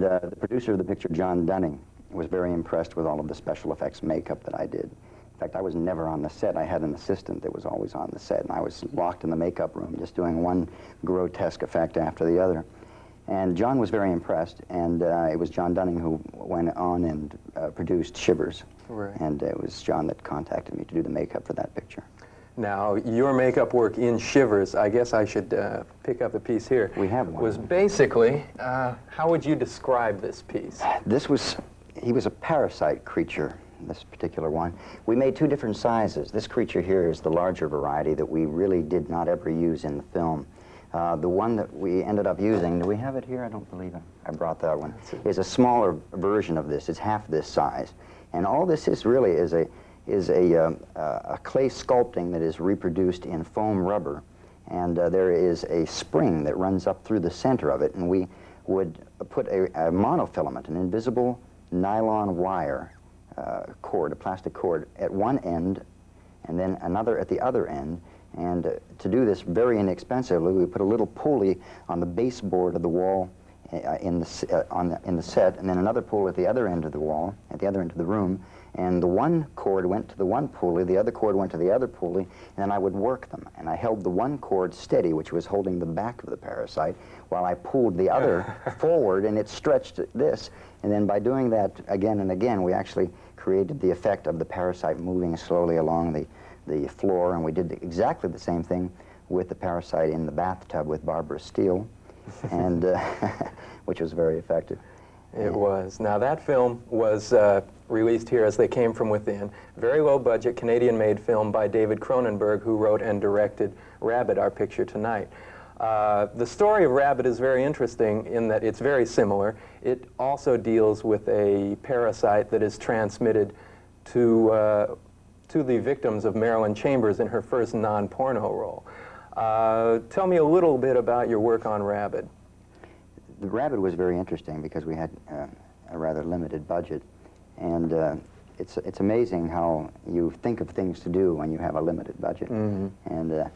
And the producer of the picture, John Dunning, was very impressed with all of the special effects makeup that I did. In fact, I was never on the set. I had an assistant that was always on the set, and I was locked in the makeup room just doing one grotesque effect after the other. And John was very impressed, and it was John Dunning who went on and produced Shivers. Right. And it was John that contacted me to do the makeup for that picture. Now, your makeup work in Shivers, I guess I should pick up a piece here. We have one. Was basically, how would you describe this piece? He was a parasite creature, this particular one. We made two different sizes. This creature here is the larger variety that we really did not ever use in the film. The one that we ended up using, do we have it here? I don't believe I brought that one. Is a smaller version of this. It's half this size. And all this is really is a clay sculpting that is reproduced in foam rubber. And there is a spring that runs up through the center of it, and we would put a monofilament, an invisible nylon wire cord, a plastic cord, at one end, and then another at the other end. And to do this very inexpensively, we put a little pulley on the baseboard of the wall in the set, and then another pulley at the other end of the wall, at the other end of the room. And the one cord went to the one pulley, the other cord went to the other pulley, and then I would work them. And I held the one cord steady, which was holding the back of the parasite, while I pulled the other forward, and it stretched this. And then by doing that again and again, we actually created the effect of the parasite moving slowly along the floor, and we did exactly the same thing with the parasite in the bathtub with Barbara Steele, and which was very effective. It was. Now that film was released here as They Came From Within. Very low budget Canadian-made film by David Cronenberg, who wrote and directed Rabid, our picture tonight. The story of Rabid is very interesting in that it's very similar. It also deals with a parasite that is transmitted to the victims of Marilyn Chambers in her first non-porno role. Tell me a little bit about your work on Rabid. The Rabid was very interesting because we had a rather limited budget, and it's amazing how you think of things to do when you have a limited budget. Mm-hmm. And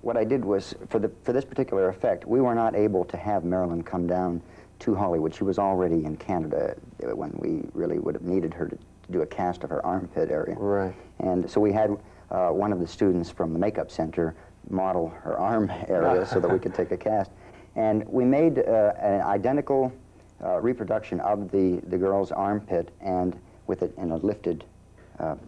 what I did was, for this particular effect, we were not able to have Marilyn come down to Hollywood. She was already in Canada when we really would have needed her to do a cast of her armpit area. Right. And so we had one of the students from the makeup center model her arm area so that we could take a cast. And we made an identical reproduction of the girl's armpit, and with it in a lifted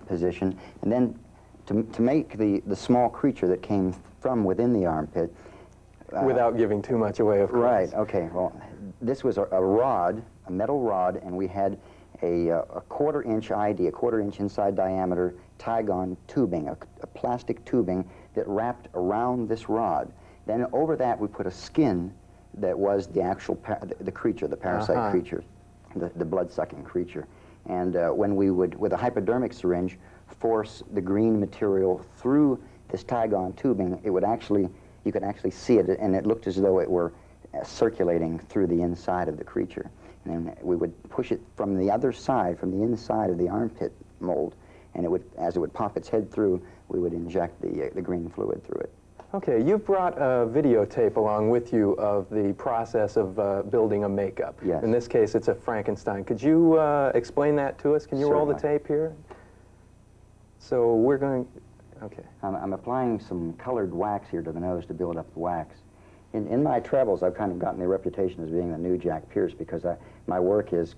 position. And then to make the small creature that came from within the armpit. Without giving too much away, of course. Right, okay. Well, this was a rod, a metal rod, and we had a quarter-inch ID, a quarter-inch inside diameter Tygon tubing, a plastic tubing that wrapped around this rod. Then over that we put a skin that was the actual the creature, the parasite creature, the blood-sucking creature. And when we would, with a hypodermic syringe, force the green material through this Tygon tubing, it would actually, you could actually see it, and it looked as though it were circulating through the inside of the creature. And then we would push it from the other side, from the inside of the armpit mold, and it would, as it would pop its head through, we would inject the green fluid through it. Okay, you've brought a videotape along with you of the process of building a makeup. Yes. In this case, it's a Frankenstein. Could you explain that to us? Can you roll the tape here? So we're going, okay. I'm applying some colored wax here to the nose to build up the wax. In my travels, I've kind of gotten the reputation as being the new Jack Pierce because my work is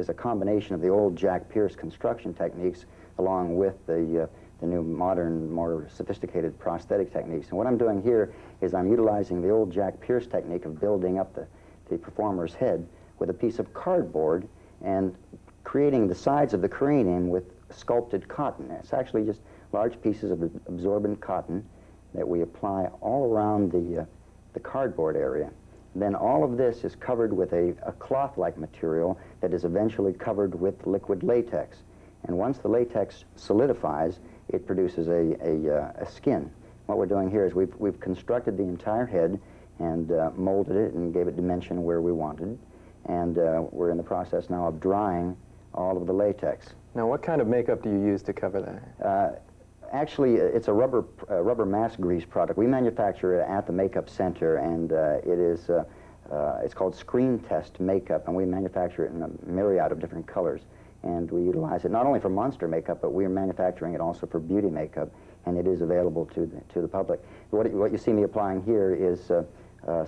a combination of the old Jack Pierce construction techniques along with the new modern, more sophisticated prosthetic techniques. And what I'm doing here is I'm utilizing the old Jack Pierce technique of building up the performer's head with a piece of cardboard and creating the sides of the cranium with sculpted cotton. It's actually just large pieces of absorbent cotton that we apply all around the cardboard area. Then all of this is covered with a cloth-like material that is eventually covered with liquid latex. And once the latex solidifies, it produces a skin. What we're doing here is we've constructed the entire head and molded it and gave it dimension where we wanted. And we're in the process now of drying all of the latex. Now, what kind of makeup do you use to cover that? Actually, it's a rubber mask grease product. We manufacture it at the makeup center, and it is it's called screen test makeup, and we manufacture it in a myriad of different colors. And we utilize it not only for monster makeup, but we are manufacturing it also for beauty makeup, and it is available to the public. What you see me applying here is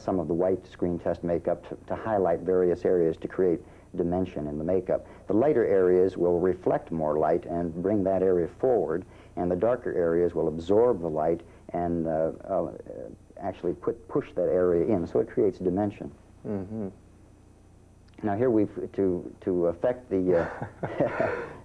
some of the white screen test makeup to highlight various areas to create dimension in the makeup. The lighter areas will reflect more light and bring that area forward, and the darker areas will absorb the light and actually push that area in, so it creates dimension. Mm-hmm. Now here to affect the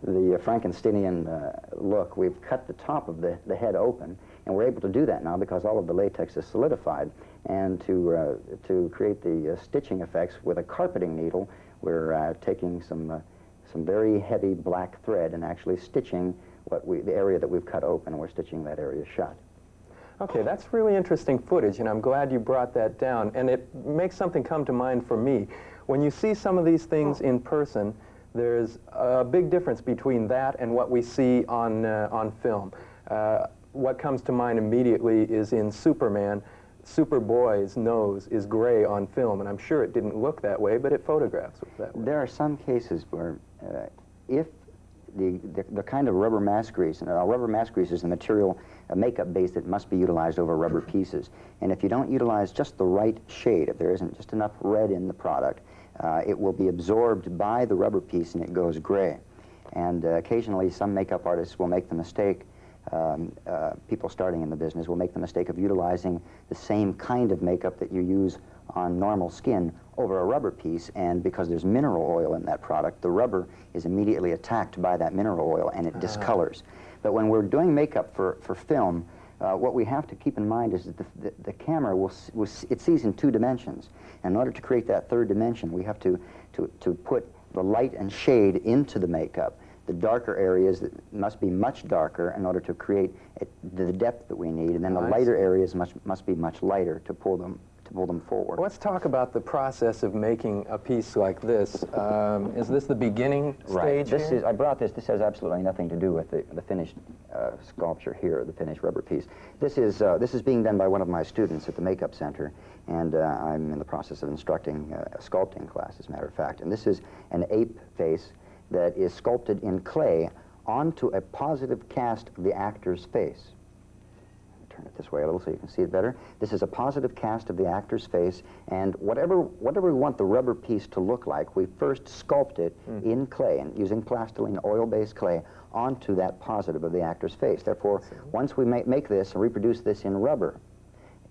the Frankensteinian look, we've cut the top of the head open, and we're able to do that now because all of the latex is solidified. And to create the stitching effects with a carpeting needle, we're taking some very heavy black thread and actually stitching the area that we've cut open, and we're stitching that area shut. Okay, that's really interesting footage, and I'm glad you brought that down. And it makes something come to mind for me. When you see some of these things in person, there's a big difference between that and what we see on film. What comes to mind immediately is in Superman, Superboy's nose is gray on film, and I'm sure it didn't look that way, but it photographs it that way. There are some cases where if the kind of rubber mask grease, and rubber mask grease is the material, a makeup base that must be utilized over rubber pieces. And if you don't utilize just the right shade, if there isn't just enough red in the product, it will be absorbed by the rubber piece and it goes gray. And occasionally some makeup artists will make the mistake, people starting in the business will make the mistake of utilizing the same kind of makeup that you use on normal skin over a rubber piece, and because there's mineral oil in that product, the rubber is immediately attacked by that mineral oil and it discolors. But when we're doing makeup for film, what we have to keep in mind is that the camera it sees in 2 dimensions. And in order to create that 3rd dimension, we have to put the light and shade into the makeup. The darker areas must be much darker in order to create the depth that we need, and then the lighter areas must be much lighter to pull them forward. Let's talk about the process of making a piece like this. Is this the beginning stage? Right. I brought this. This has absolutely nothing to do with the finished sculpture here, the finished rubber piece. This is being done by one of my students at the Makeup Center, and I'm in the process of instructing a sculpting class, as a matter of fact. And this is an ape face that is sculpted in clay onto a positive cast of the actor's face. Turn it this way a little so you can see it better. This is a positive cast of the actor's face, and whatever we want the rubber piece to look like, we first sculpt it in clay, and using plastiline oil-based clay onto that positive of the actor's face. Therefore, once we make this and reproduce this in rubber,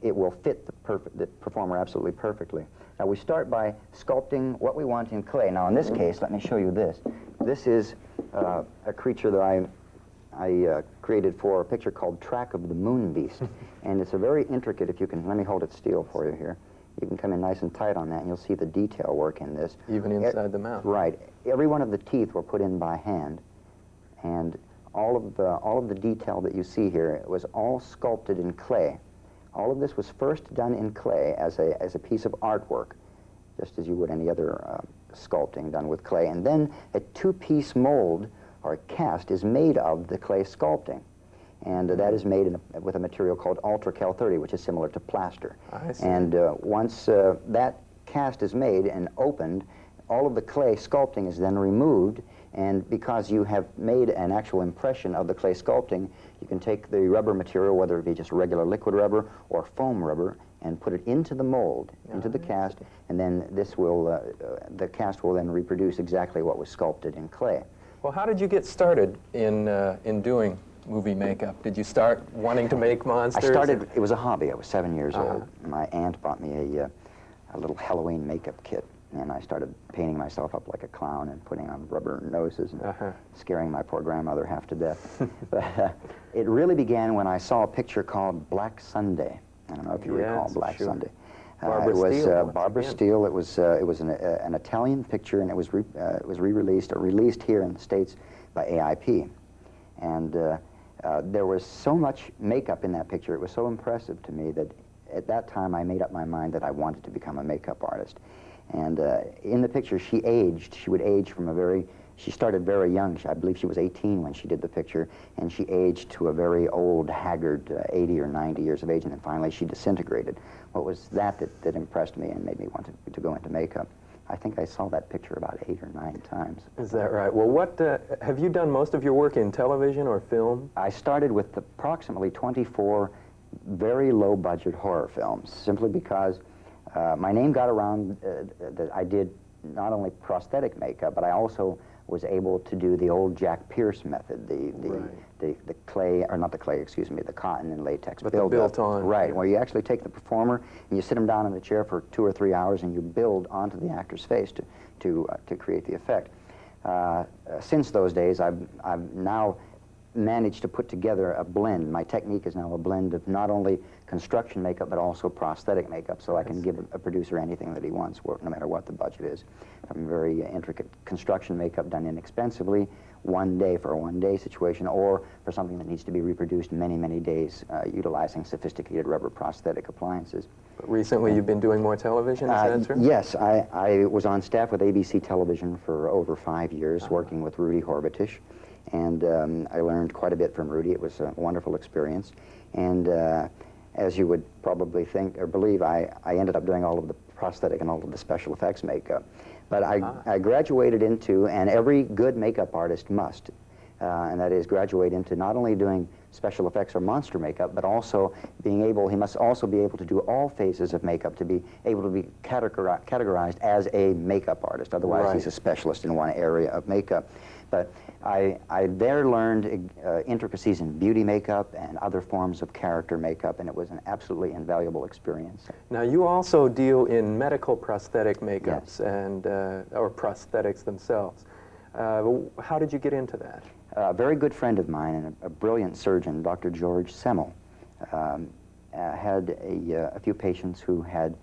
it will fit the performer absolutely perfectly. Now we start by sculpting what we want in clay. Now in this case, let me show you this. This is a creature that I created for a picture called Track of the Moon Beast. And it's a very intricate, if you can, let me hold it still for you here. You can come in nice and tight on that, and you'll see the detail work in this. Even inside the mouth. Right. Every one of the teeth were put in by hand, and all of the detail that you see here was all sculpted in clay. All of this was first done in clay as a piece of artwork, just as you would any other sculpting done with clay. And then a 2-piece mold or cast is made of the clay sculpting. And that is made with a material called Ultracal 30, which is similar to plaster. I see. And once that cast is made and opened, all of the clay sculpting is then removed, and because you have made an actual impression of the clay sculpting, you can take the rubber material, whether it be just regular liquid rubber or foam rubber, and put it into the mold, into the cast, and then this will, the cast will then reproduce exactly what was sculpted in clay. Well, how did you get started in doing movie makeup? Did you start wanting to make monsters? I started, it was a hobby. I was 7 years old. My aunt bought me a little Halloween makeup kit, and I started painting myself up like a clown and putting on rubber noses and scaring my poor grandmother half to death. But it really began when I saw a picture called Black Sunday. I don't know if you recall Black Sunday. It was Barbara Steele. It was an Italian picture, and it was re-released or released here in the States by AIP. And there was so much makeup in that picture. It was so impressive to me that at that time I made up my mind that I wanted to become a makeup artist. And in the picture, she would age from a very She started very young. I believe she was 18 when she did the picture, and she aged to a very old, haggard 80 or 90 years of age, and then finally she disintegrated. What was that impressed me and made me want to go into makeup? I think I saw that picture about 8 or 9 times. Is that right? Well, what have you done most of your work in television or film? I started with approximately 24 very low-budget horror films, simply because my name got around that I did not only prosthetic makeup, but I also was able to do the old Jack Pierce method, the clay, or not the clay, excuse me, the cotton and latex but build built on. Right, yeah. where you actually take the performer and you sit him down in the chair for 2 or 3 hours and you build onto the actor's face to create the effect. Since those days, I've now managed to put together a blend. My technique is now a blend of not only construction makeup but also prosthetic makeup, so I can give a producer anything that he wants, no matter what the budget is. From very intricate construction makeup done inexpensively, one day for a one-day situation, or for something that needs to be reproduced many, many days, utilizing sophisticated rubber prosthetic appliances. But recently you've been doing more television, is that true? Yes, I was on staff with ABC Television for over 5 years, working with Rudy Horvatish. And I learned quite a bit from Rudy. It was a wonderful experience. And as you would probably think or believe, I ended up doing all of the prosthetic and all of the special effects makeup. But I graduated into, and every good makeup artist must, and that is graduate into not only doing special effects or monster makeup, but also he must also be able to do all phases of makeup, to be able to be categorized as a makeup artist. Otherwise, he's a specialist in one area of makeup. But I there learned intricacies in beauty makeup and other forms of character makeup, and it was an absolutely invaluable experience. Now, you also deal in medical prosthetic makeups, Yes. and or prosthetics themselves. How did you get into that? A very good friend of mine and a brilliant surgeon, Dr. George Semmel, had a few patients who had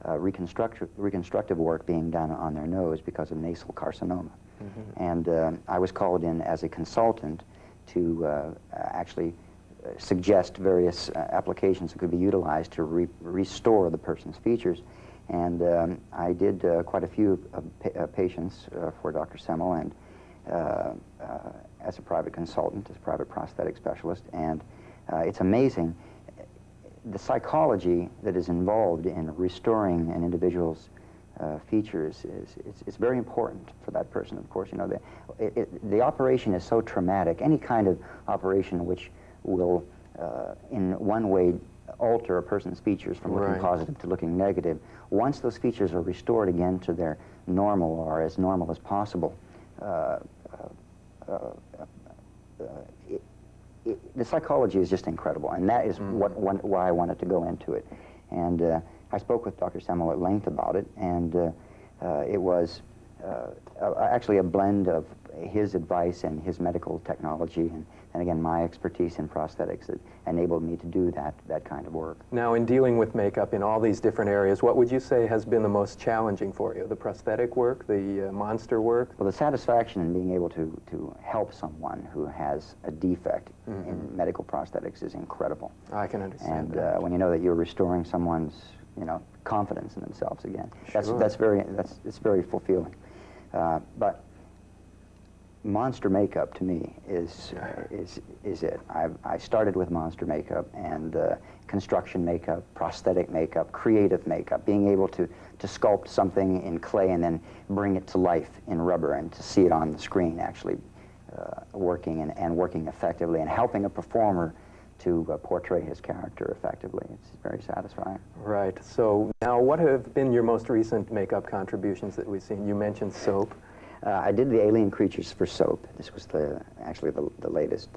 reconstructive work being done on their nose because of nasal carcinoma. Mm-hmm. And I was called in as a consultant to actually suggest various applications that could be utilized to restore the person's features. And I did quite a few patients for Dr. Semmel, and as a private consultant, as a private prosthetic specialist. And it's amazing the psychology that is involved in restoring an individual's features it's very important for that person. Of course, you know, the operation is so traumatic. Any kind of operation which will in one way alter a person's features from looking positive to looking negative, once those features are restored again to their normal or as normal as possible, the psychology is just incredible, and that is why I wanted to go into it. And I spoke with Dr. Semmel at length about it, and it was actually a blend of his advice and his medical technology, and again, my expertise in prosthetics that enabled me to do that kind of work. Now, in dealing with makeup in all these different areas, what would you say has been the most challenging for you? The prosthetic work, the monster work? Well, the satisfaction in being able to help someone who has a defect in medical prosthetics is incredible. I can understand and, that. when you know that you're restoring someone's, confidence in themselves again, Sure. it's very fulfilling. But monster makeup to me is it. I started with monster makeup and construction makeup, prosthetic makeup, creative makeup, being able to sculpt something in clay and then bring it to life in rubber and to see it on the screen actually working and working effectively and helping a performer to portray his character effectively. It's very satisfying. Right. So now, what have been your most recent makeup contributions that we've seen? You mentioned soap. I did the alien creatures for soap. This was actually the latest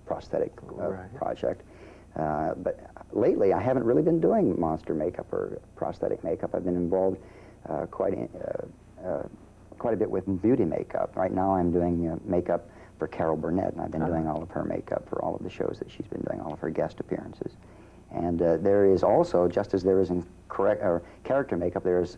prosthetic project. But lately, I haven't really been doing monster makeup or prosthetic makeup. I've been involved quite a bit with beauty makeup. Right now, I'm doing makeup for Carol Burnett, and I've been doing all of her makeup for all of the shows that she's been doing, all of her guest appearances. And there is also, just as there is in character makeup, there is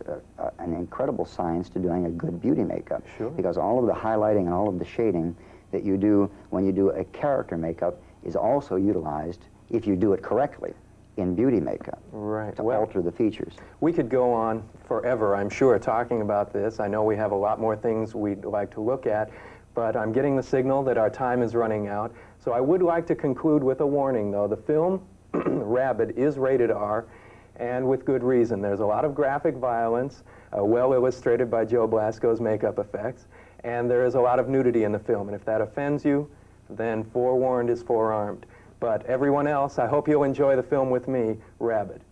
an incredible science to doing a good beauty makeup. Sure. Because all of the highlighting and all of the shading that you do when you do a character makeup is also utilized if you do it correctly in beauty makeup Right. to Well, alter the features. we could go on forever, I'm sure, talking about this. I know we have a lot more things we'd like to look at, but I'm getting the signal that our time is running out. So I would like to conclude with a warning, though. The film, Rabid, is rated R, and with good reason. There's a lot of graphic violence, well illustrated by Joe Blasco's makeup effects, and there is a lot of nudity in the film. And if that offends you, then forewarned is forearmed. But everyone else, I hope you'll enjoy the film with me, Rabid.